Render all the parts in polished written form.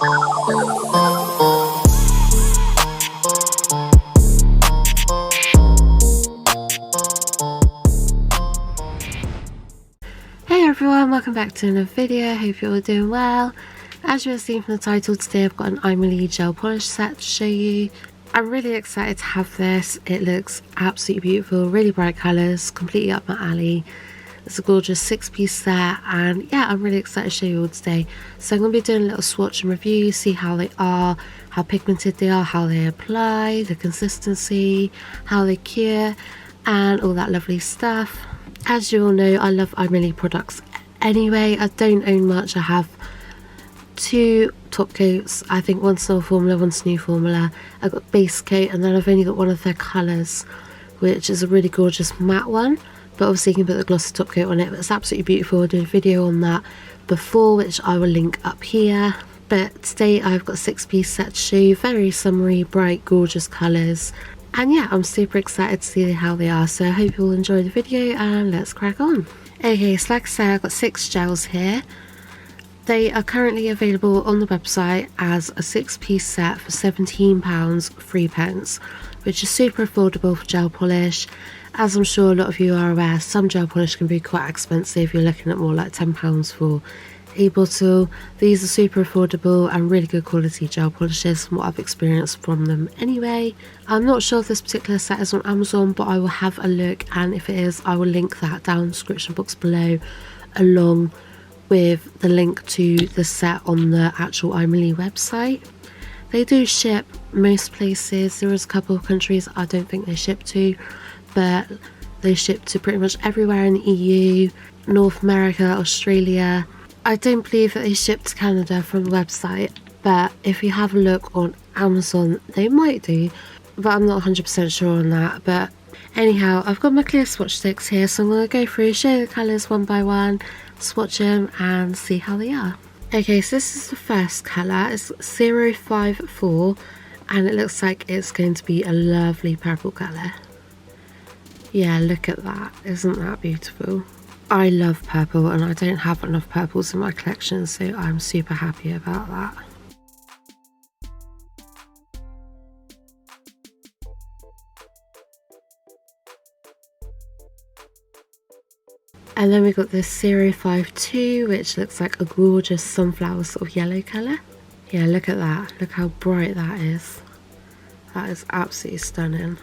Hey everyone, welcome back to another video. Hope you're all doing well. As you have seen from the title, today I've got an AIMEILI gel polish set to show you. I'm really excited to have this. It looks absolutely beautiful, really bright colours, completely up my alley. It's a gorgeous 6-piece set, and yeah, I'm really excited to show you all today. So I'm going to be doing a little swatch and review, see how they are, how pigmented they are, how they apply, the consistency, how they cure, and all that lovely stuff. As you all know, I love AIMEILI products anyway. I don't own much. I have 2 top coats, I think one's old formula, one's new formula. I've got base coat, and then I've only got one of their colours, which is a really gorgeous matte one, but obviously you can put the glossy top coat on it. But it's absolutely beautiful. I did a video on that before, which I will link up here. But today I've got a 6-piece set to show you, very summery, bright, gorgeous colours. And yeah, I'm super excited to see how they are, so I hope you will enjoy the video, and let's crack on. Okay, so like I said, I've got 6 gels here. They are currently available on the website as a 6-piece set for £17.03, which is super affordable for gel polish. As I'm sure a lot of you are aware, some gel polish can be quite expensive. You're looking at more like £10 for a bottle. These are super affordable and really good quality gel polishes from what I've experienced from them anyway. I'm not sure if this particular set is on Amazon, but I will have a look, and if it is, I will link that down in the description box below, along with the link to the set on the actual AIMEILI website. They do ship most places. There is a couple of countries I don't think they ship to, but they ship to pretty much everywhere in the EU, North America, Australia. I don't believe that they ship to Canada from the website, but if you have a look on Amazon, they might do, but I'm not 100% sure on that. But anyhow, I've got my clear swatch sticks here, so I'm going to go through, show you the colours one by one, swatch them and see how they are. Okay, so this is the first colour. It's 054, and it looks like it's going to be a lovely purple colour. Yeah, look at that. Isn't that beautiful? I love purple, and I don't have enough purples in my collection, so I'm super happy about that. And then we've got this 052, which looks like a gorgeous sunflower sort of yellow colour. Yeah, look at that. Look how bright that is. That is absolutely stunning.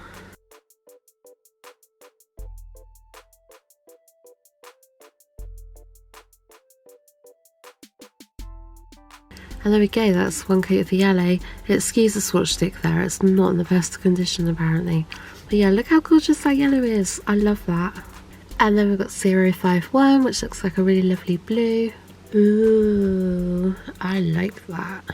And there we go, that's one coat of the yellow. Excuse the swatch stick there, it's not in the best condition apparently. But yeah, look how gorgeous that yellow is. I love that. And then we've got 051, which looks like a really lovely blue. Ooh, I like that.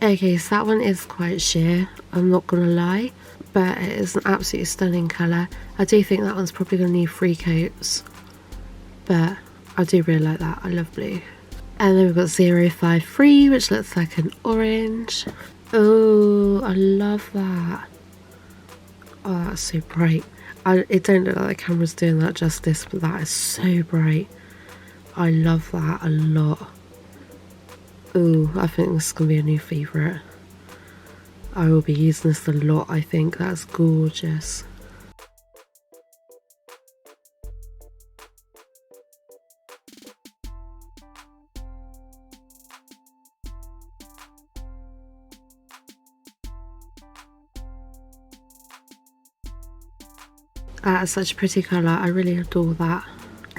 Okay, so that one is quite sheer, I'm not gonna lie, but it is an absolutely stunning colour. I do think that one's probably gonna need 3 coats, but I do really like that. I love blue. And then we've got 053, which looks like an orange. Oh, I love that. Oh, that's so bright. It don't look like the camera's doing that justice, but that is so bright. I love that a lot. Ooh, I think this is going to be a new favourite. I will be using this a lot, I think. That's gorgeous. That is such a pretty colour. I really adore that.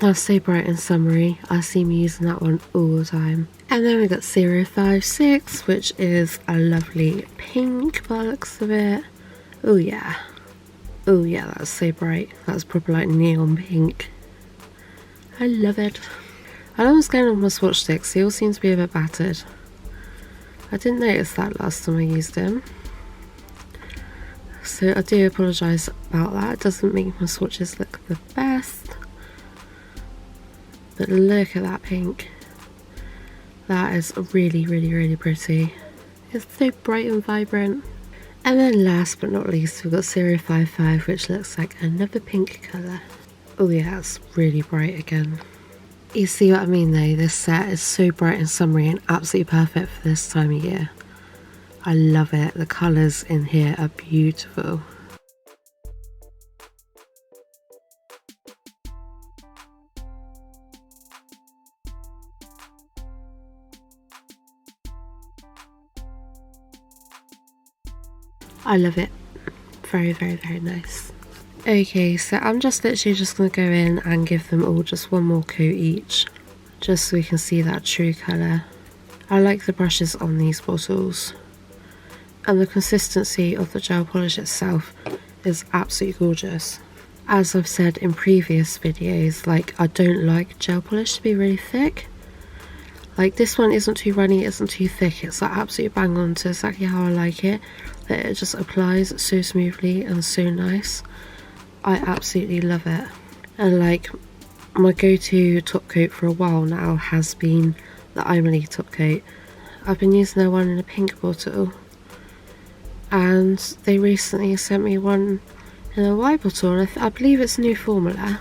That's so bright and summery. I see me using that one all the time. And then we got 056, which is a lovely pink by the looks of it. Oh yeah. Oh yeah, that's so bright. That's proper like neon pink. I love it. I don't know what's going on with my swatch sticks. They all seem to be a bit battered. I didn't notice that last time I used them. So I do apologise about that. It doesn't make my swatches look the best. But look at that pink. That is really, really, really pretty. It's so bright and vibrant. And then last but not least, we've got 055, which looks like another pink colour. Oh yeah, it's really bright again. You see what I mean though, this set is so bright and summery and absolutely perfect for this time of year. I love it, the colours in here are beautiful. I love it. Very, very, very nice. Okay, so I'm just literally just going to go in and give them all just one more coat each, just so we can see that true colour. I like the brushes on these bottles, and the consistency of the gel polish itself is absolutely gorgeous. As I've said in previous videos, like, I don't like gel polish to be really thick. Like, this one isn't too runny, it isn't too thick, it's like absolutely bang on to exactly how I like it. That it just applies so smoothly and so nice. I absolutely love it. And like, my go-to top coat for a while now has been the AIMEILI top coat. I've been using their one in a pink bottle, and they recently sent me one in a white bottle, and I believe it's new formula.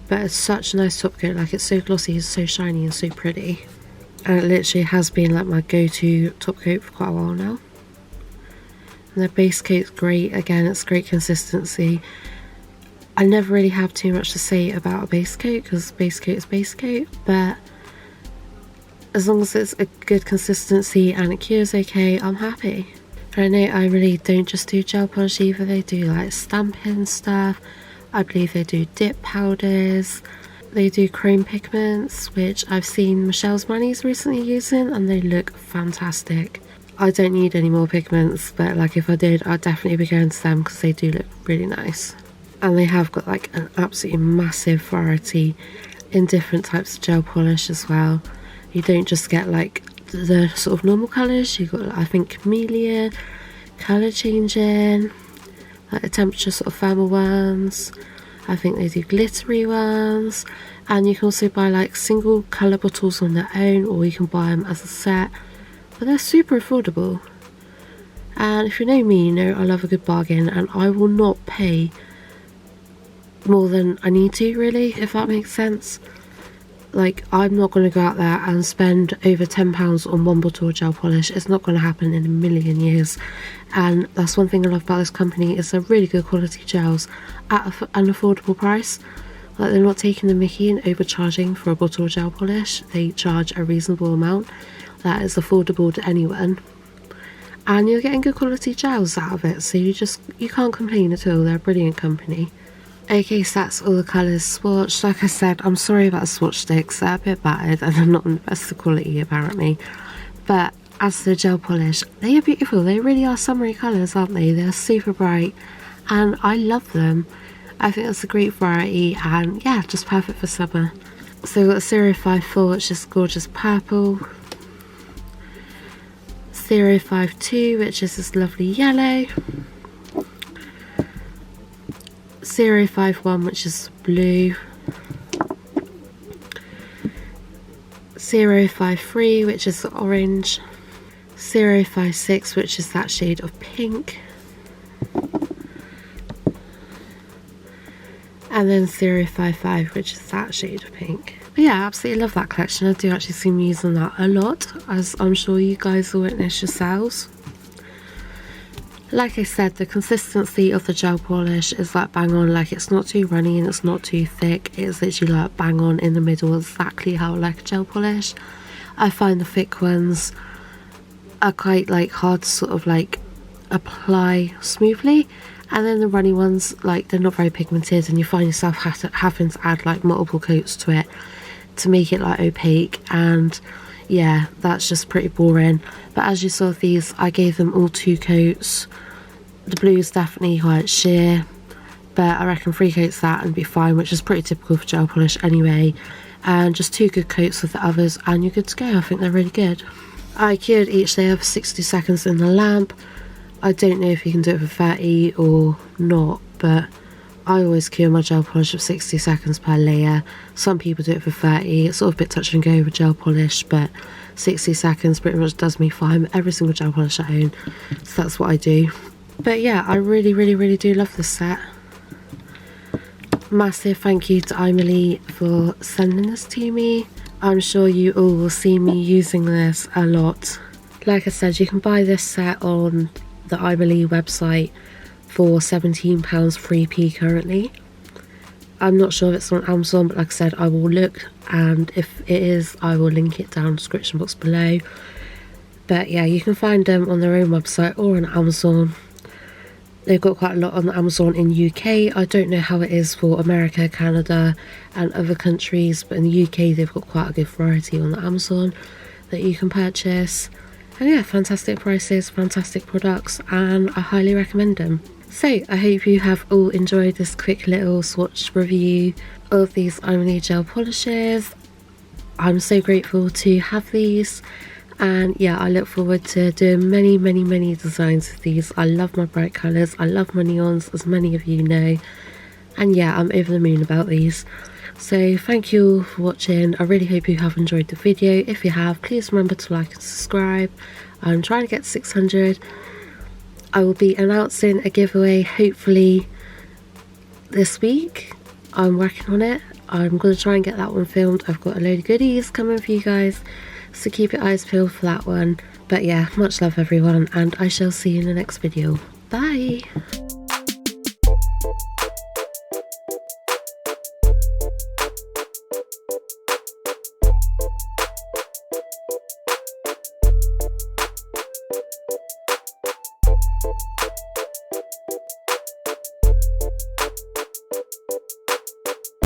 But it's such a nice top coat, like, it's so glossy, it's so shiny and so pretty. And it literally has been like my go-to top coat for quite a while now. And the base coat's great, again, it's great consistency. I never really have too much to say about a base coat, because base coat is base coat, but as long as it's a good consistency and it cures okay, I'm happy. And I know I really don't just do gel polish either, they do like stamping stuff. I believe they do dip powders, they do chrome pigments, which I've seen Michelle's Manis recently using, and they look fantastic. I don't need any more pigments, but like, if I did, I'd definitely be going to them because they do look really nice. And they have got like an absolutely massive variety in different types of gel polish as well. You don't just get like the sort of normal colours, you've got, I think, camellia, colour changing, like the temperature sort of thermal ones. I think they do glittery ones, and you can also buy like single colour bottles on their own, or you can buy them as a set, but they're super affordable. And if you know me, you know I love a good bargain, and I will not pay more than I need to, really, if that makes sense. Like, I'm not going to go out there and spend over £10 on one bottle of gel polish. It's not going to happen in a million years. And that's one thing I love about this company, is they're really good quality gels at an affordable price. Like, they're not taking the mickey and overcharging for a bottle of gel polish. They charge a reasonable amount that is affordable to anyone, and you're getting good quality gels out of it, so you can't complain at all. They're a brilliant company. Okay, so that's all the colours swatched. Like I said, I'm sorry about the swatch sticks, they're a bit battered and they're not in the best of quality apparently. But as for the gel polish, they are beautiful. They really are summery colours, aren't they? They're super bright and I love them. I think that's a great variety, and yeah, just perfect for summer. So we've got 054, which is gorgeous purple. 052, which is this lovely yellow. 051, which is blue. 053, which is the orange. 056, which is that shade of pink. And then 055, which is that shade of pink. But yeah, I absolutely love that collection. I do actually seem using that a lot, as I'm sure you guys will witness yourselves. Like I said, the consistency of the gel polish is like bang on. Like, it's not too runny and it's not too thick. It's literally like bang on in the middle, exactly how I like a gel polish. I find the thick ones are quite like hard to sort of like apply smoothly, and then the runny ones, like, they're not very pigmented, and you find yourself having to add like multiple coats to it to make it like opaque, and yeah, that's just pretty boring. But as you saw, these, I gave them all 2 coats. The blue is definitely quite sheer, but I reckon 3 coats that and be fine, which is pretty typical for gel polish anyway. And just 2 good coats with the others and you're good to go. I think they're really good. I cured each layer for 60 seconds in the lamp. I don't know if you can do it for 30 or not, but I always cure my gel polish for 60 seconds per layer. Some people do it for 30. It's sort of a bit touch and go with gel polish, but 60 seconds pretty much does me fine with every single gel polish I own, so that's what I do. But yeah, I really do love this set. Massive thank you to AIMEILI for sending this to me. I'm sure you all will see me using this a lot. Like I said, you can buy this set on the AIMEILI website for £17 3p currently. I'm not sure if it's on Amazon, but like I said, I will look, and if it is, I will link it down in the description box below. But yeah, you can find them on their own website or on Amazon. They've got quite a lot on Amazon in UK. I don't know how it is for America, Canada and other countries, but in the UK they've got quite a good variety on the Amazon that you can purchase. And yeah, fantastic prices, fantastic products, and I highly recommend them. So I hope you have all enjoyed this quick little swatch review of these AIMEILI gel polishes. I'm so grateful to have these, and yeah, I look forward to doing many designs of these. I love my bright colours, I love my neons, as many of you know, and yeah, I'm over the moon about these. So thank you all for watching. I really hope you have enjoyed the video. If you have, please remember to like and subscribe. I'm trying to get to 600. I will be announcing a giveaway hopefully this week. I'm working on it. I'm going to try and get that one filmed. I've got a load of goodies coming for you guys, so keep your eyes peeled for that one. But yeah, much love everyone, and I shall see you in the next video. Bye!